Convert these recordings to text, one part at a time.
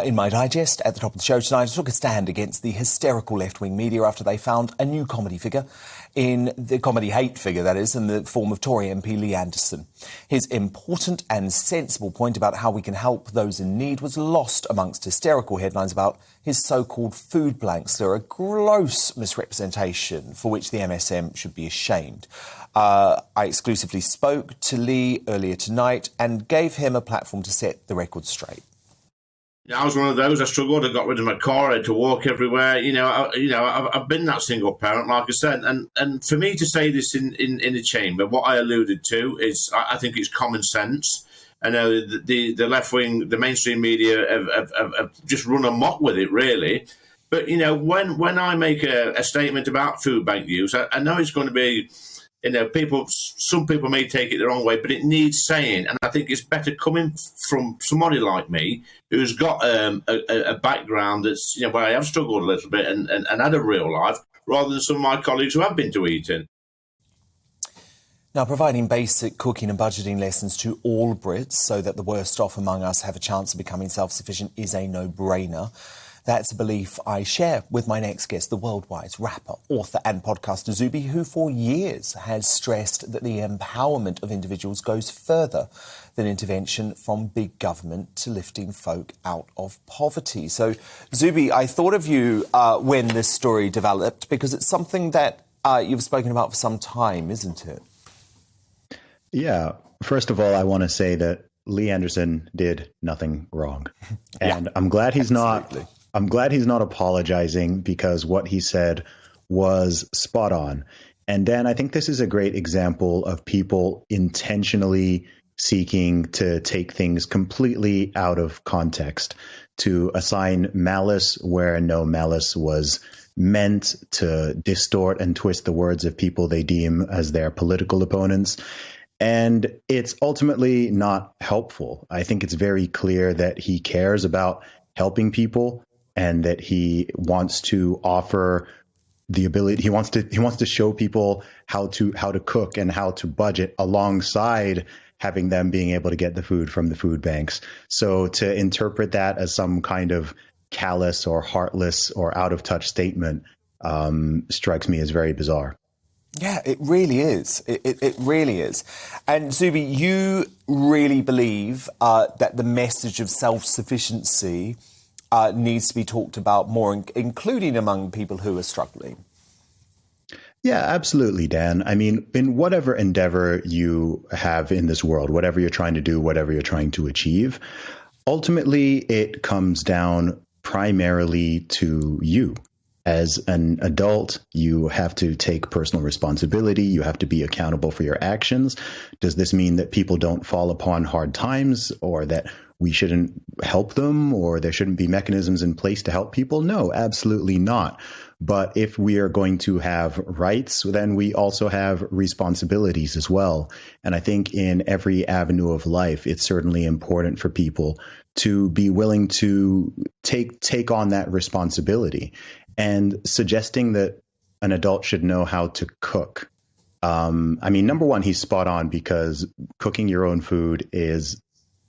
In my digest at the top of the show tonight, I took a stand against the hysterical left-wing media after they found a new comedy figure in the comedy hate figure, that is, in the form of Tory MP Lee Anderson. His important and sensible point about how we can help those in need was lost amongst hysterical headlines about his so-called food blanks. They're a gross misrepresentation for which the MSM should be ashamed. I exclusively spoke to Lee earlier tonight and gave him a platform to set the record straight. I was one of those. I struggled. I got rid of my car. I had to walk everywhere. I've been that single parent, like I said. And for me to say this in the chamber, what I alluded to is I think it's common sense. I know the left wing, the mainstream media have just run amok with it, really. But, when I make a statement about food bank use, I know it's going to be, some people may take it the wrong way, but it needs saying. And I think it's better coming from somebody like me who's got a background that's, where I have struggled a little bit and had a real life, rather than some of my colleagues who have been to eating. Now, providing basic cooking and budgeting lessons to all Brits so that the worst off among us have a chance of becoming self-sufficient is a no-brainer. That's a belief I share with my next guest, the worldwide rapper, author and podcaster Zuby, who for years has stressed that the empowerment of individuals goes further than intervention from big government to lifting folk out of poverty. So, Zuby, I thought of you when this story developed because it's something that you've spoken about for some time, isn't it? Yeah. First of all, I want to say that Lee Anderson did nothing wrong. And I'm glad he's absolutely. I'm glad he's not apologizing, because what he said was spot on. And Dan, I think this is a great example of people intentionally seeking to take things completely out of context, to assign malice where no malice was meant, to distort and twist the words of people they deem as their political opponents. And it's ultimately not helpful. I think it's very clear that he cares about helping people, and that he wants to offer the ability. He wants to show people how to cook and how to budget, alongside having them being able to get the food from the food banks. So to interpret that as some kind of callous or heartless or out of touch statement strikes me as very bizarre. Yeah, it really is. It really is. And Zuby, you really believe that the message of self-sufficiency needs to be talked about more, including among people who are struggling. Yeah, absolutely, Dan. I mean, in whatever endeavor you have in this world, whatever you're trying to do, whatever you're trying to achieve, ultimately it comes down primarily to you. As an adult, you have to take personal responsibility. You have to be accountable for your actions. Does this mean that people don't fall upon hard times, or that we shouldn't help them, or there shouldn't be mechanisms in place to help people? No, absolutely not. But if we are going to have rights, then we also have responsibilities as well. And I think in every avenue of life, it's certainly important for people to be willing to take on that responsibility. And suggesting that an adult should know how to cook. I mean, number one, he's spot on, because cooking your own food is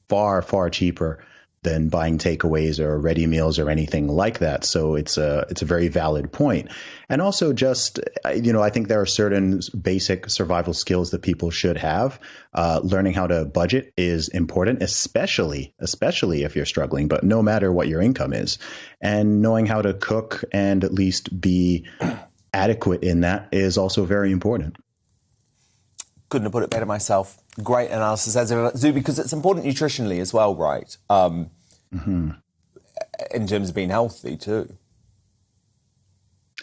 far, far cheaper than buying takeaways or ready meals or anything like that. So it's a very valid point. And also just, I think there are certain basic survival skills that people should have. Learning how to budget is important, especially if you're struggling, but no matter what your income is. And knowing how to cook and at least be adequate in that is also very important. Couldn't have put it better myself. Great analysis as ever, Zuby, because it's important nutritionally as well, right? In terms of being healthy too.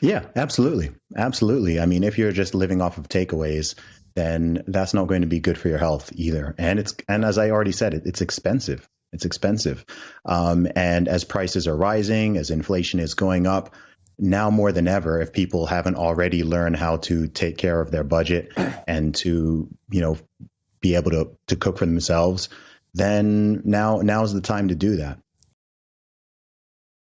Yeah, absolutely. Absolutely. I mean, if you're just living off of takeaways, then that's not going to be good for your health either. And as I already said, it's expensive. It's expensive. And as prices are rising, as inflation is going up, now more than ever, if people haven't already learned how to take care of their budget and to, be able to cook for themselves, then now's the time to do that.